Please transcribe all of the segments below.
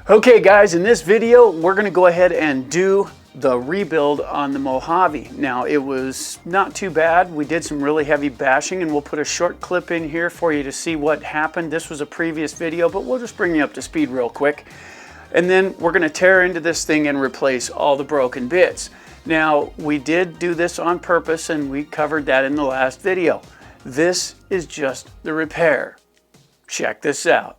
Okay guys, in this video we're going to go ahead and do the rebuild on the Mojave. Now it was not too bad. We did some really heavy bashing and we'll put a short clip in here for you to see what happened. This was a previous video, but we'll just bring you up to speed real quick. And then we're going to tear into this thing and replace all the broken bits. Now we did do this on purpose and we covered that in the last video. This is just the repair. Check this out.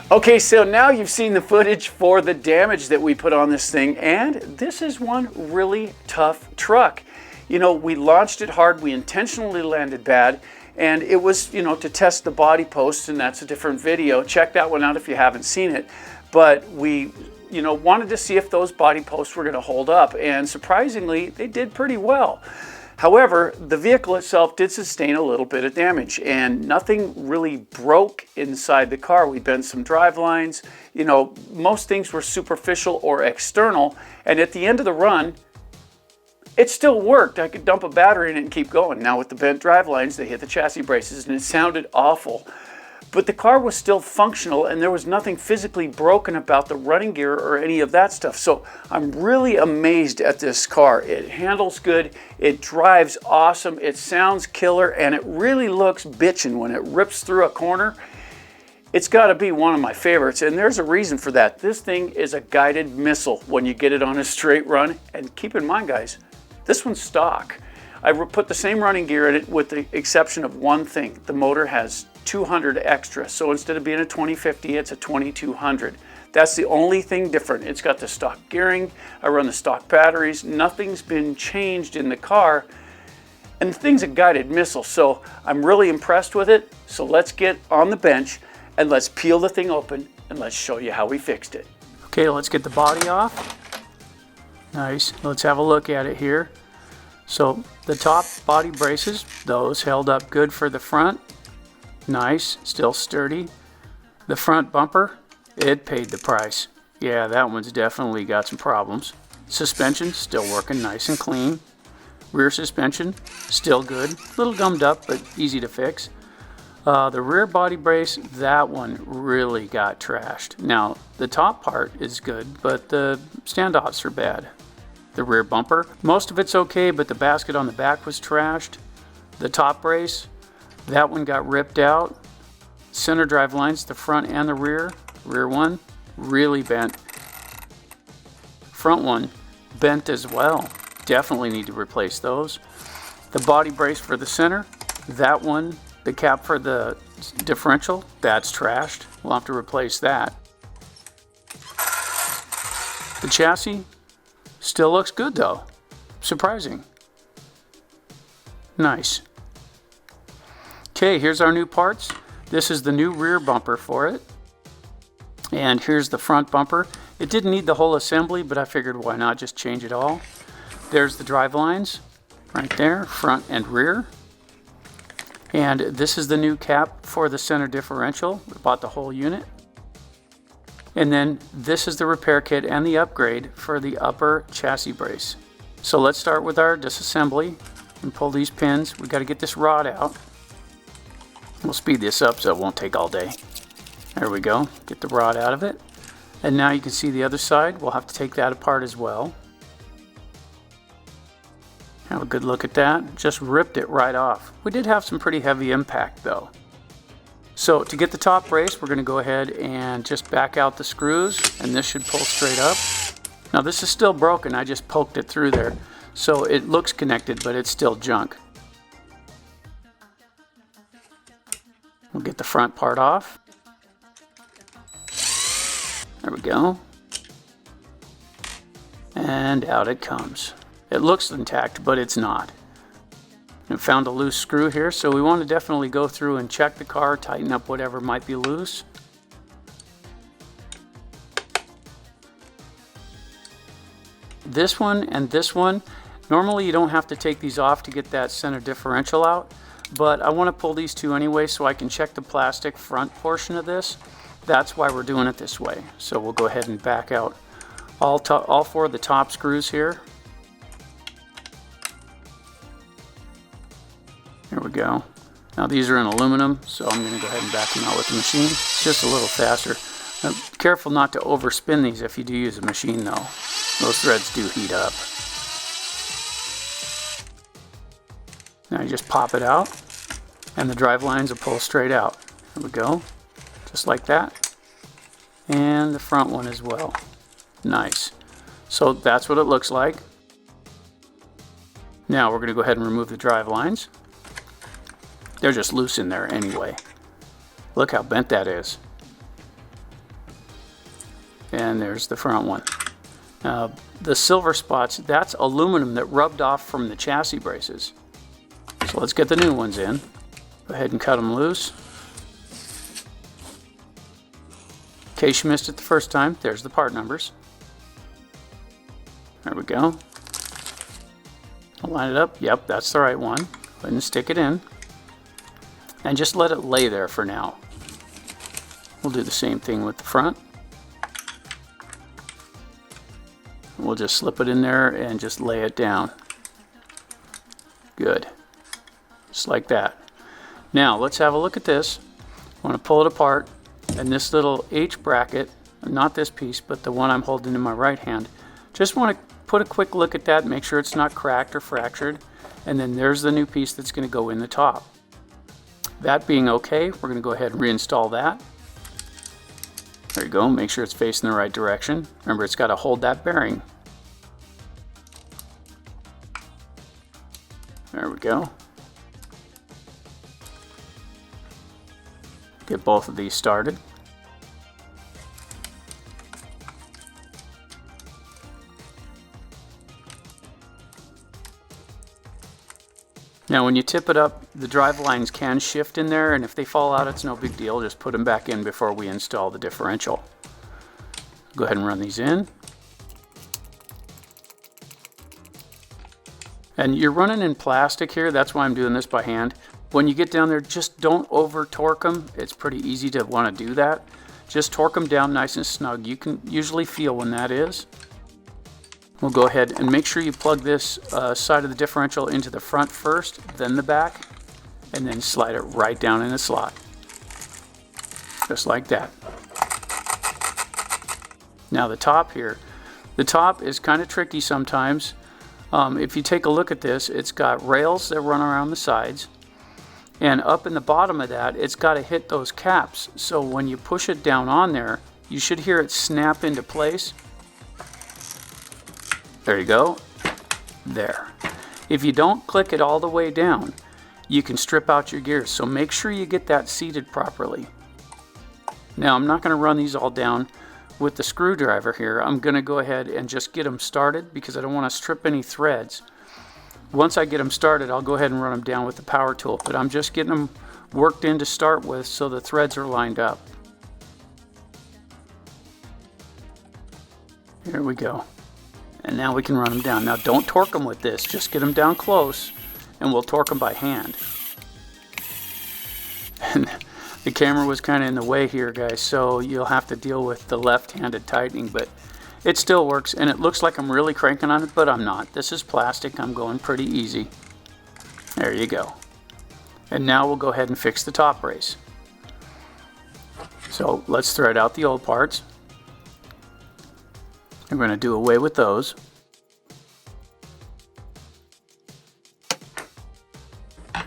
Okay, so now you've seen the footage for the damage that we put on this thing, and this is one really tough truck. You know, we launched it hard, we intentionally landed bad, and it was, you know, to test the body posts, and that's a different video. Check that one out if you haven't seen it. But we, you know, wanted to see if those body posts were going to hold up, and surprisingly, they did pretty well. However, the vehicle itself did sustain a little bit of damage and nothing really broke inside the car. We bent some drive lines, you know, most things were superficial or external, and at the end of the run, it still worked. I could dump a battery in it and keep going. Now with the bent drive lines, they hit the chassis braces and it sounded awful. But the car was still functional and there was nothing physically broken about the running gear or any of that stuff. So I'm really amazed at this car. It handles good, it drives awesome, it sounds killer, and it really looks bitchin' when it rips through a corner. It's got to be one of my favorites, and there's a reason for that. This thing is a guided missile when you get it on a straight run. And keep in mind, guys, this one's stock. I put the same running gear in it with the exception of one thing. The motor has 200 extra, so instead of being a 2050, it's a 2200. That's the only thing different. It's got the stock gearing, I run the stock batteries, nothing's been changed in the car, and the thing's a guided missile, so I'm really impressed with it. So let's get on the bench and let's peel the thing open and let's show you how we fixed it. Okay, let's get the body off. Nice, let's have a look at it here. So the top body braces, those held up good for the front. Nice, still sturdy. The front bumper, it paid the price. Yeah, that one's definitely got some problems. Suspension, still working nice and clean. Rear suspension, still good. A little gummed up, but easy to fix. The rear body brace, that one really got trashed. Now, the top part is good, but the standoffs are bad. The rear bumper, most of it's okay, but the basket on the back was trashed. The top brace, that one got ripped out. Center drive lines, the front and the rear. Rear one, really bent. Front one, bent as well. Definitely need to replace those. The body brace for the center, that one, the cap for the differential, that's trashed. We'll have to replace that. The chassis still looks good though. Surprising. Nice. Okay, here's our new parts. This is the new rear bumper for it. And here's the front bumper. It didn't need the whole assembly, but I figured why not just change it all. There's the drive lines right there, front and rear. And this is the new cap for the center differential. We bought the whole unit. And then this is the repair kit and the upgrade for the upper chassis brace. So let's start with our disassembly and pull these pins. We've got to get this rod out. We'll speed this up so it won't take all day. There we go. Get the rod out of it. And now you can see the other side. We'll have to take that apart as well. Have a good look at that. Just ripped it right off. We did have some pretty heavy impact though. So to get the top brace, we're going to go ahead and just back out the screws, and this should pull straight up. Now this is still broken. I just poked it through there. So it looks connected, but it's still junk. We'll get the front part off. There we go. And out it comes. It looks intact, but it's not. I found a loose screw here, so we want to definitely go through and check the car, tighten up whatever might be loose. This one and this one, normally you don't have to take these off to get that center differential out, but I want to pull these two anyway so I can check the plastic front portion of this. That's why we're doing it this way. So we'll go ahead and back out all four of the top screws here. There we go. Now these are in aluminum, so I'm going to go ahead and back them out with the machine. It's just a little faster. Careful not to overspin these if you do use a machine though. Those threads do heat up. Now you just pop it out and the drive lines will pull straight out. There we go. Just like that. And the front one as well. Nice. So that's what it looks like. Now we're going to go ahead and remove the drive lines. They're just loose in there anyway. Look how bent that is. And there's the front one. Now the silver spots, that's aluminum that rubbed off from the chassis braces. So let's get the new ones in. Go ahead and cut them loose. In case you missed it the first time, there's the part numbers. There we go. I'll line it up. Yep, that's the right one. Go ahead and stick it in. And just let it lay there for now. We'll do the same thing with the front. We'll just slip it in there and just lay it down. Good. Just like that. Now let's have a look at this. I want to pull it apart, and this little H bracket, not this piece, but the one I'm holding in my right hand, just want to put a quick look at that, make sure it's not cracked or fractured, and then there's the new piece that's going to go in the top. That being okay, we're going to go ahead and reinstall that. There you go, make sure it's facing the right direction. Remember, it's got to hold that bearing. There we go. Get both of these started. Now when you tip it up, the drive lines can shift in there, and if they fall out, it's no big deal. Just put them back in before we install the differential. Go ahead and run these in. And you're running in plastic here, that's why I'm doing this by hand. When you get down there, just don't over torque them. It's pretty easy to want to do that. Just torque them down nice and snug. You can usually feel when that is. We'll go ahead and make sure you plug this side of the differential into the front first, then the back, and then slide it right down in the slot. Just like that. Now the top here. The top is kind of tricky sometimes. If you take a look at this, it's got rails that run around the sides. And up in the bottom of that, it's got to hit those caps. So when you push it down on there, you should hear it snap into place. There you go. There. If you don't click it all the way down, you can strip out your gears. So make sure you get that seated properly. Now I'm not going to run these all down with the screwdriver here. I'm going to go ahead and just get them started because I don't want to strip any threads. Once I get them started, I'll go ahead and run them down with the power tool, but I'm just getting them worked in to start with so the threads are lined up. Here we go. And now we can run them down. Now don't torque them with this, just get them down close and we'll torque them by hand. And The camera was kind of in the way here, guys, so you'll have to deal with the left-handed tightening, but it still works, and it looks like I'm really cranking on it, but I'm not. This is plastic. I'm going pretty easy. There you go. And now we'll go ahead and fix the top brace. So let's thread out the old parts. I'm going to do away with those.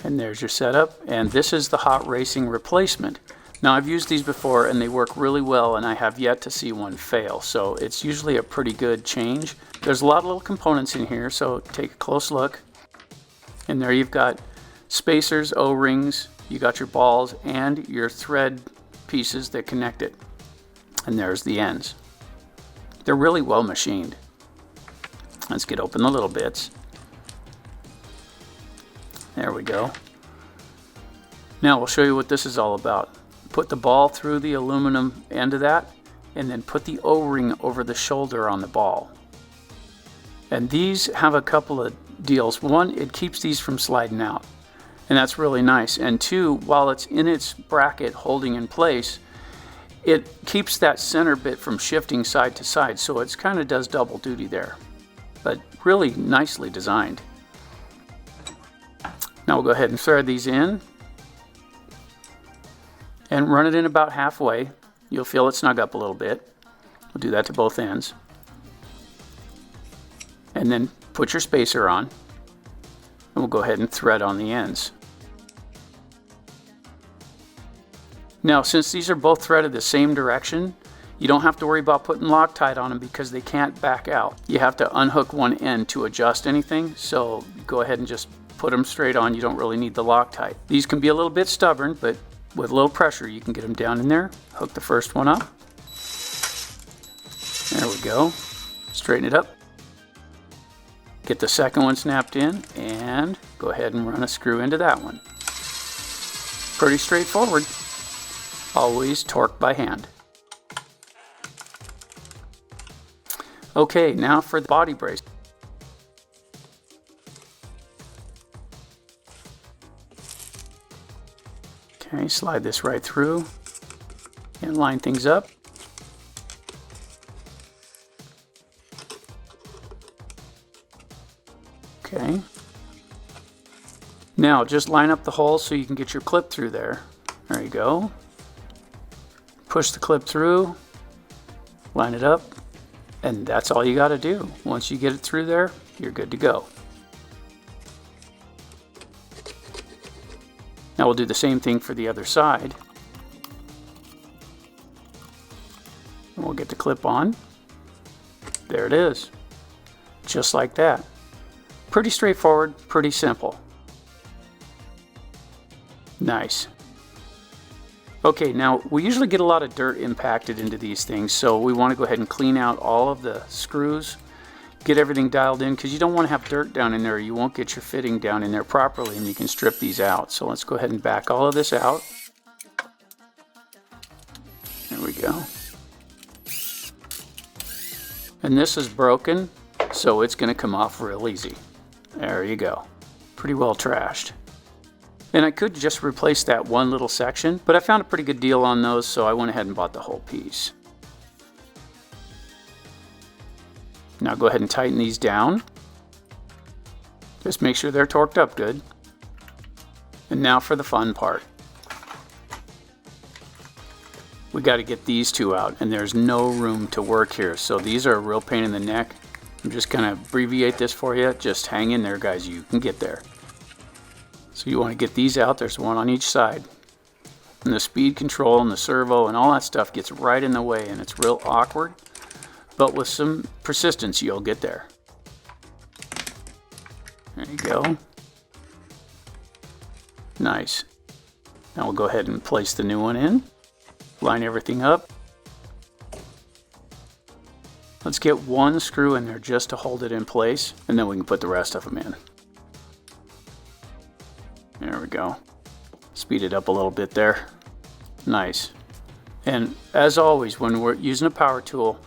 And there's your setup, and this is the hot racing replacement. Now I've used these before and they work really well, and I have yet to see one fail, so it's usually a pretty good change. There's a lot of little components in here, so take a close look. And there you've got spacers, O-rings, you got your balls and your thread pieces that connect it. And there's the ends. They're really well machined. Let's get open the little bits. There we go. Now we'll show you what this is all about. Put the ball through the aluminum end of that, and then put the O-ring over the shoulder on the ball. And these have a couple of deals. One, it keeps these from sliding out, and that's really nice. And two, while it's in its bracket holding in place, it keeps that center bit from shifting side to side, so it kind of does double duty there. But really nicely designed. Now we'll go ahead and thread these in and run it in about halfway. You'll feel it snug up a little bit. We'll do that to both ends. And then put your spacer on, and we'll go ahead and thread on the ends. Now, since these are both threaded the same direction, you don't have to worry about putting Loctite on them because they can't back out. You have to unhook one end to adjust anything, so go ahead and just put them straight on. You don't really need the Loctite. These can be a little bit stubborn, but with a little pressure you can get them down in there. Hook the first one up. There we go. Straighten it up. Get the second one snapped in and go ahead and run a screw into that one. Pretty straightforward. Always torque by hand. Okay, now for the body brace. Okay, slide this right through and line things up. Okay. Now just line up the hole so you can get your clip through there. There you go. Push the clip through, line it up, and that's all you got to do. Once you get it through there, you're good to go. Now we'll do the same thing for the other side. And we'll get the clip on. There it is. Just like that. Pretty straightforward, pretty simple. Nice. Okay, now we usually get a lot of dirt impacted into these things, so we want to go ahead and clean out all of the screws, get everything dialed in, because you don't want to have dirt down in there. You won't get your fitting down in there properly, and you can strip these out. So let's go ahead and back all of this out. There we go. And this is broken, so it's going to come off real easy. There you go. Pretty well trashed. And I could just replace that one little section, but I found a pretty good deal on those, so I went ahead and bought the whole piece. Now go ahead and tighten these down. Just make sure they're torqued up good. And now for the fun part. We got to get these two out, and there's no room to work here, so these are a real pain in the neck. I'm just going to abbreviate this for you. Just hang in there, guys. You can get there. So you want to get these out. There's one on each side. And the speed control and the servo and all that stuff gets right in the way, and it's real awkward. But with some persistence, you'll get there. There you go. Nice. Now we'll go ahead and place the new one in. Line everything up. Let's get one screw in there just to hold it in place, and then we can put the rest of them in. There we go. Speed it up a little bit there. Nice. And as always, when we're using a power tool,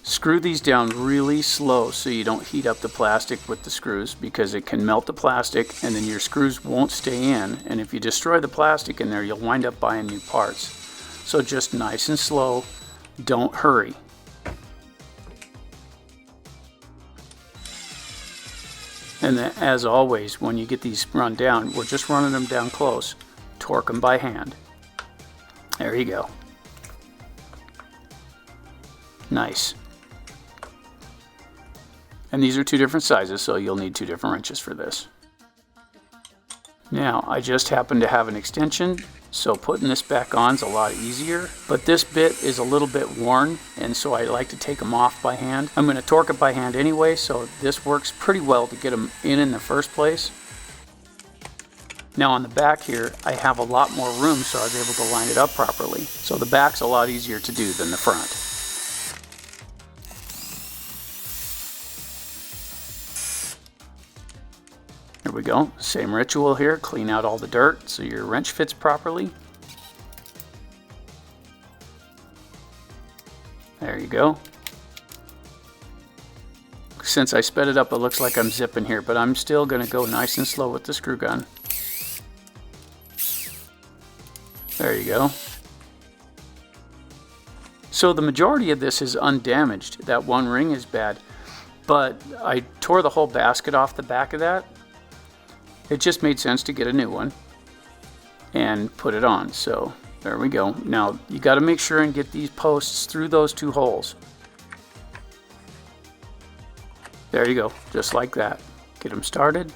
Screw these down really slow so you don't heat up the plastic with the screws, because it can melt the plastic and then your screws won't stay in, and if you destroy the plastic in there you'll wind up buying new parts. So just nice and slow, don't hurry. And then, as always, when you get these run down, we're just running them down close. Torque them by hand. There you go. Nice. And these are two different sizes, so you'll need two different wrenches for this. Now, I just happen to have an extension, so putting this back on is a lot easier. But this bit is a little bit worn, and so I like to take them off by hand. I'm going to torque it by hand anyway, so this works pretty well to get them in the first place. Now on the back here, I have a lot more room, so I was able to line it up properly. So the back's a lot easier to do than the front. There we go, same ritual here, clean out all the dirt so your wrench fits properly. There you go. Since I sped it up, it looks like I'm zipping here, but I'm still going to go nice and slow with the screw gun. There you go. So the majority of this is undamaged. That one ring is bad, but I tore the whole basket off the back of that. It just made sense to get a new one and put it on. So there we go. Now you got to make sure and get these posts through those two holes. There you go, just like that. Get them started.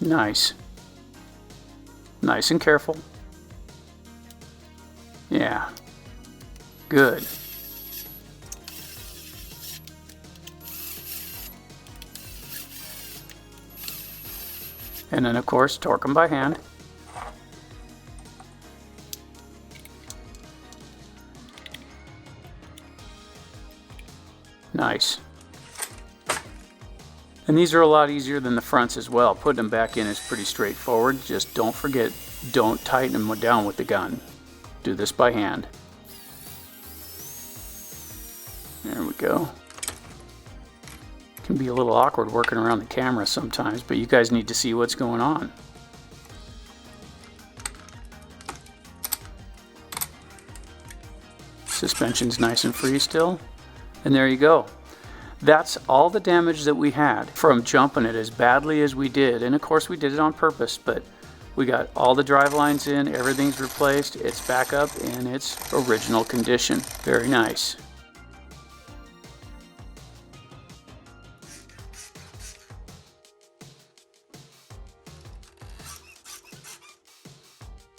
Nice. Nice and careful. Yeah. Good. And then of course torque them by hand. Nice. And these are a lot easier than the fronts as well. Putting them back in is pretty straightforward. Just don't forget, don't tighten them down with the gun. Do this by hand. There we go. Can be a little awkward working around the camera sometimes, but you guys need to see what's going on. Suspension's nice and free still. And there you go. That's all the damage that we had from jumping it as badly as we did. And of course we did it on purpose, but we got all the drive lines in, everything's replaced, it's back up in its original condition. Very nice.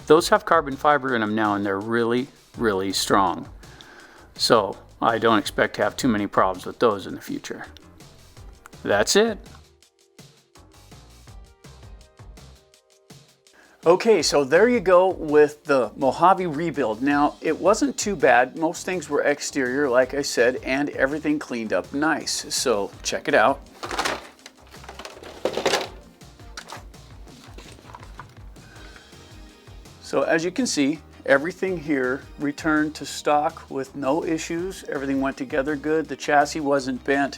Those have carbon fiber in them now, and they're really, really strong. So I don't expect to have too many problems with those in the future. That's it. Okay, so there you go with the Mojave rebuild. Now, it wasn't too bad. Most things were exterior, like I said, and everything cleaned up nice. So check it out. So as you can see, everything here returned to stock with no issues. Everything went together good. The chassis wasn't bent.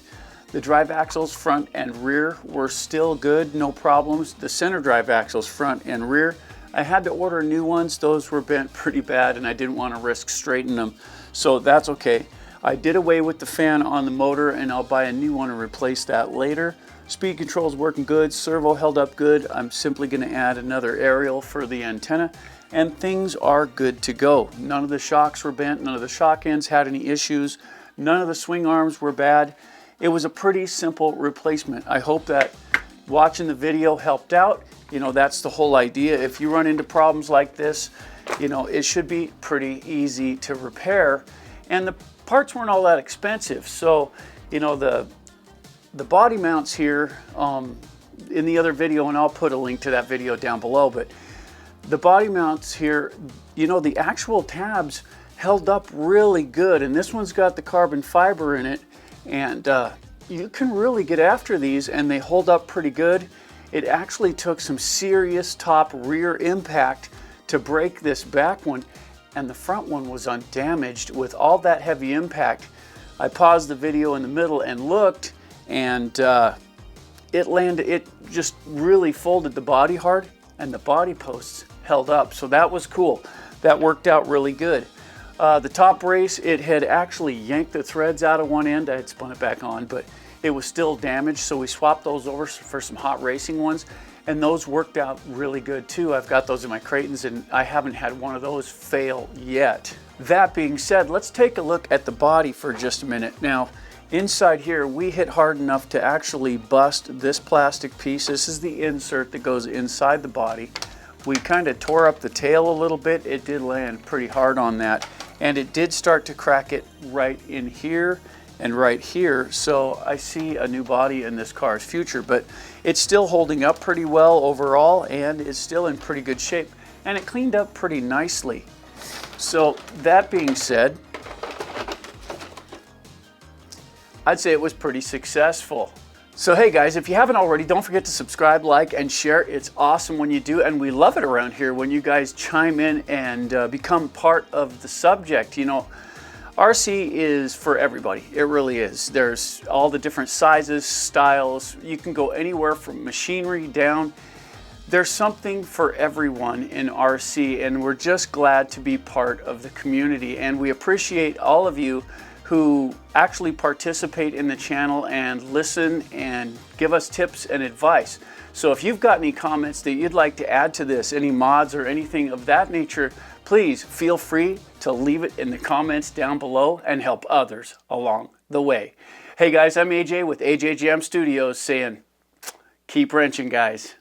The drive axles front and rear were still good, no problems. The center drive axles front and rear, I had to order new ones. Those were bent pretty bad and I didn't want to risk straightening them. So that's okay. I did away with the fan on the motor and I'll buy a new one and replace that later. Speed control's working good, servo held up good. I'm simply going to add another aerial for the antenna. And things are good to go. None of the shocks were bent, none of the shock ends had any issues, none of the swing arms were bad. It was a pretty simple replacement. I hope that watching the video helped out. You know, that's the whole idea. If you run into problems like this, you know, it should be pretty easy to repair. And the parts weren't all that expensive. So, you know, the body mounts here in the other video, and I'll put a link to that video down below, but the body mounts here, you know, the actual tabs held up really good, and this one's got the carbon fiber in it, and you can really get after these and they hold up pretty good. It actually took some serious top rear impact to break this back one, and the front one was undamaged with all that heavy impact. I paused the video in the middle and looked, and it landed, it just really folded the body hard, and the body posts held up. So that was cool. That worked out really good. The top brace, it had actually yanked the threads out of one end. I had spun it back on, but it was still damaged. So we swapped those over for some hot racing ones, and those worked out really good too. I've got those in my Creightons, and I haven't had one of those fail yet. That being said, let's take a look at the body for just a minute. Now, inside here, we hit hard enough to actually bust this plastic piece. This is the insert that goes inside the body. We kind of tore up the tail a little bit. It did land pretty hard on that, and it did start to crack it right in here and right here. So I see a new body in this car's future, but it's still holding up pretty well overall, and it's still in pretty good shape, and it cleaned up pretty nicely. So that being said, I'd say it was pretty successful. So hey guys, if you haven't already, don't forget to subscribe, like, and share. It's awesome when you do, and we love it around here when you guys chime in and become part of the subject. You know, RC is for everybody. It really is. There's all the different sizes, styles. You can go anywhere from machinery down. There's something for everyone in RC, and we're just glad to be part of the community. And we appreciate all of you who actually participate in the channel and listen and give us tips and advice. So if you've got any comments that you'd like to add to this, any mods or anything of that nature, please feel free to leave it in the comments down below and help others along the way. Hey guys, I'm AJ with AJ Jam Studios saying, keep wrenching guys.